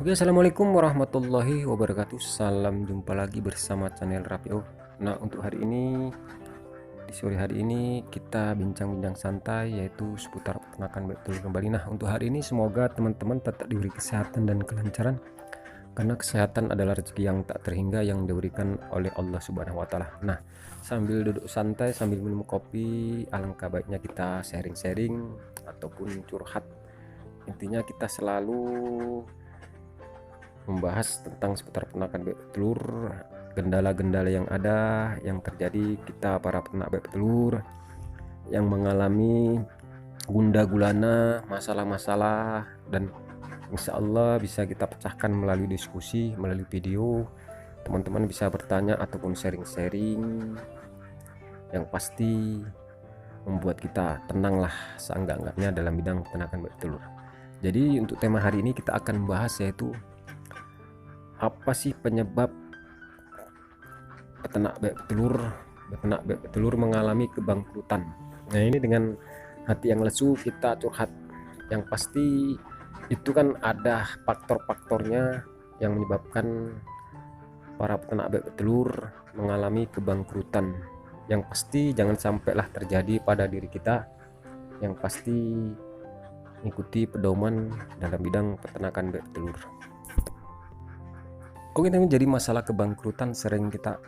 Oke, assalamualaikum warahmatullahi wabarakatuh. Salam jumpa lagi bersama channel Rapio. Nah, untuk hari ini, di sore hari ini kita bincang-bincang santai yaitu seputar peternakan betul kembali. Nah, untuk hari ini semoga teman-teman tetap diberi kesehatan dan kelancaran, karena kesehatan adalah rezeki yang tak terhingga yang diberikan oleh Allah Subhanahu wa taala. Nah, sambil duduk santai sambil minum kopi, alangkah baiknya kita sharing-sharing ataupun curhat. Intinya kita selalu membahas tentang seputar peternakan bebek telur, kendala-kendala yang ada yang terjadi kita para peternak bebek telur yang mengalami gundah gulana, masalah-masalah, dan insya Allah bisa kita pecahkan melalui diskusi, melalui video. Teman-teman bisa bertanya ataupun sharing-sharing yang pasti membuat kita tenanglah seenggak-enggaknya dalam bidang peternakan bebek telur. Jadi untuk tema hari ini kita akan membahas yaitu apa sih penyebab peternak bebek telur mengalami kebangkrutan. Nah, ini dengan hati yang lesu kita curhat. Yang pasti itu kan ada faktor-faktornya yang menyebabkan para peternak bebek telur mengalami kebangkrutan. Yang pasti jangan sampailah terjadi pada diri kita. Yang pasti ikuti pedoman dalam bidang peternakan bebek telur. Oke, jadi masalah kebangkrutan sering kita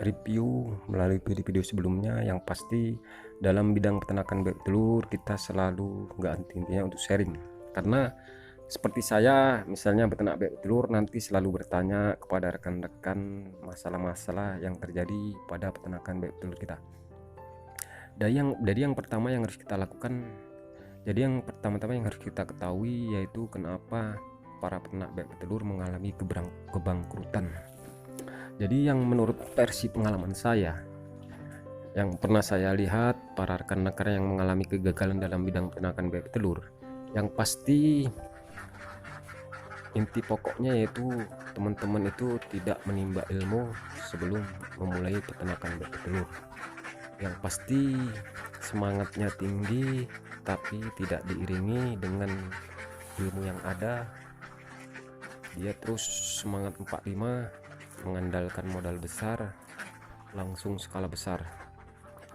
review melalui video-video sebelumnya. Yang pasti dalam bidang peternakan bebek telur kita selalu nggak henti-hentinya untuk sharing, karena seperti saya misalnya beternak bebek telur nanti selalu bertanya kepada rekan-rekan masalah-masalah yang terjadi pada peternakan bebek telur kita. Jadi yang pertama yang harus kita lakukan, jadi yang pertama-tama yang harus kita ketahui yaitu kenapa para peternak bebek telur mengalami kebangkrutan. Jadi yang menurut versi pengalaman saya, yang pernah saya lihat para rekan-rekan yang mengalami kegagalan dalam bidang peternakan bebek telur, yang pasti inti pokoknya yaitu teman-teman itu tidak menimba ilmu sebelum memulai peternakan bebek telur. Yang pasti semangatnya tinggi tapi tidak diiringi dengan ilmu yang ada. Dia terus semangat 45, mengandalkan modal besar, langsung skala besar.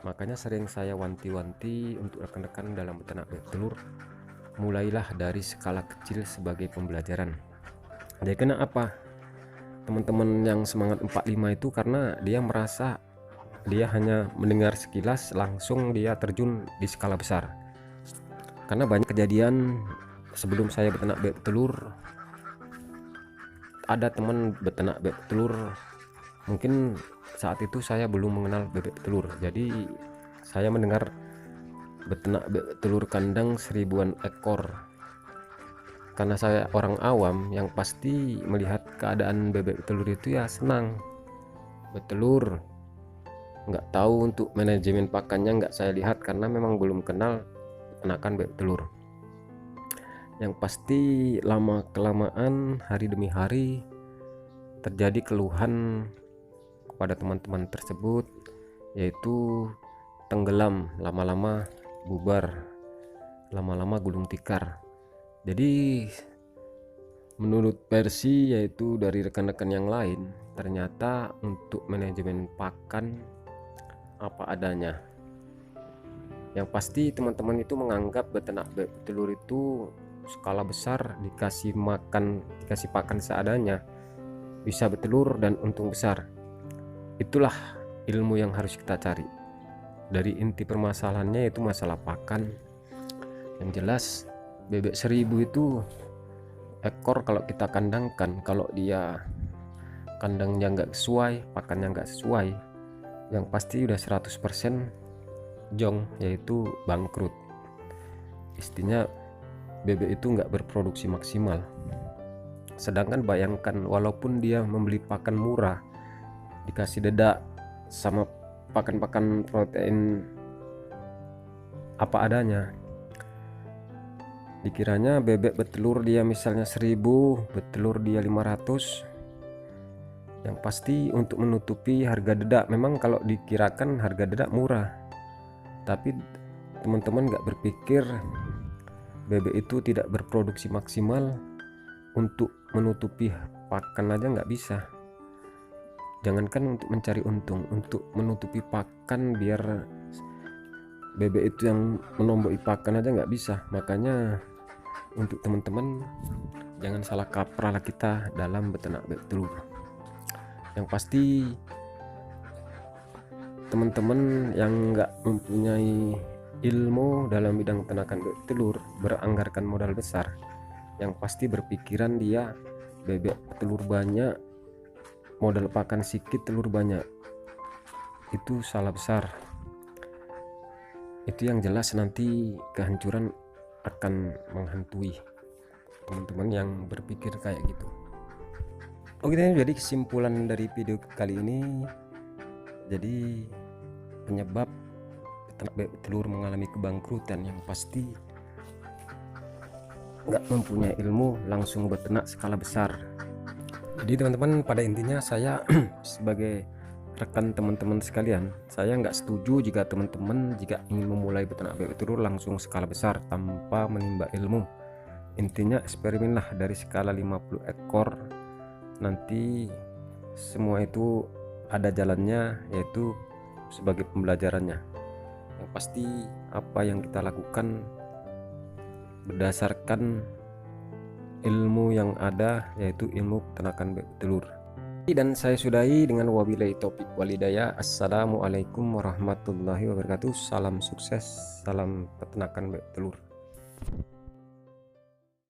Makanya sering saya wanti-wanti untuk rekan-rekan dalam beternak bebek telur, mulailah dari skala kecil sebagai pembelajaran. Jadi kenapa teman-teman yang semangat 45 itu? Karena dia merasa dia hanya mendengar sekilas langsung dia terjun di skala besar. Karena banyak kejadian sebelum saya beternak bebek telur, ada teman beternak bebek telur, mungkin saat itu saya belum mengenal bebek telur, jadi saya mendengar beternak bebek telur kandang 1000-an ekor. Karena saya orang awam, yang pasti melihat keadaan bebek telur itu ya senang betelur, nggak tahu untuk manajemen pakannya nggak saya lihat karena memang belum kenal peternakan bebek telur. Yang pasti lama kelamaan, hari demi hari terjadi keluhan kepada teman-teman tersebut, yaitu tenggelam, lama-lama bubar, lama-lama gulung tikar. Jadi menurut versi yaitu dari rekan-rekan yang lain, ternyata untuk manajemen pakan apa adanya. Yang pasti teman-teman itu menganggap beternak bebek telur itu skala besar, dikasih pakan seadanya, bisa bertelur dan untung besar. Itulah ilmu yang harus kita cari. Dari inti permasalahannya yaitu masalah pakan. Yang jelas bebek 1000 itu ekor kalau kita kandangkan, kalau dia kandangnya nggak sesuai, pakannya nggak sesuai, yang pasti udah 100% jong, yaitu bangkrut. Istinya bebek itu nggak berproduksi maksimal. Sedangkan bayangkan, walaupun dia membeli pakan murah, dikasih dedak sama pakan-pakan protein apa adanya, dikiranya bebek bertelur dia misalnya 1000, bertelur dia 500. Yang pasti untuk menutupi harga dedak, memang kalau dikirakan harga dedak murah, tapi teman-teman nggak berpikir bebek itu tidak berproduksi maksimal untuk menutupi pakan aja nggak bisa, jangankan untuk mencari untung, untuk menutupi pakan biar bebek itu yang menomboki pakan aja nggak bisa. Makanya untuk teman-teman jangan salah kaprah lah kita dalam beternak bebek telur. Yang pasti teman-teman yang nggak mempunyai ilmu dalam bidang peternakan bebek telur, beranggarkan modal besar, yang pasti berpikiran dia bebek telur banyak, modal pakan sedikit, telur banyak, itu salah besar. Itu yang jelas nanti kehancuran akan menghantui teman-teman yang berpikir kayak gitu. Oke, jadi kesimpulan dari video kali ini, jadi penyebab peternak bebek telur mengalami kebangkrutan yang pasti nggak mempunyai ilmu langsung beternak skala besar. Jadi teman-teman, pada intinya saya sebagai rekan teman-teman sekalian, saya nggak setuju jika teman-teman jika ingin memulai beternak bebek telur langsung skala besar tanpa menimba ilmu. Intinya eksperimenlah dari skala 50 ekor, nanti semua itu ada jalannya, yaitu sebagai pembelajarannya. Yang pasti apa yang kita lakukan berdasarkan ilmu yang ada, yaitu ilmu peternakan bebek telur. Dan saya sudahi dengan wabillahi taufik walhidayah. Assalamualaikum warahmatullahi wabarakatuh. Salam sukses, salam peternakan bebek telur.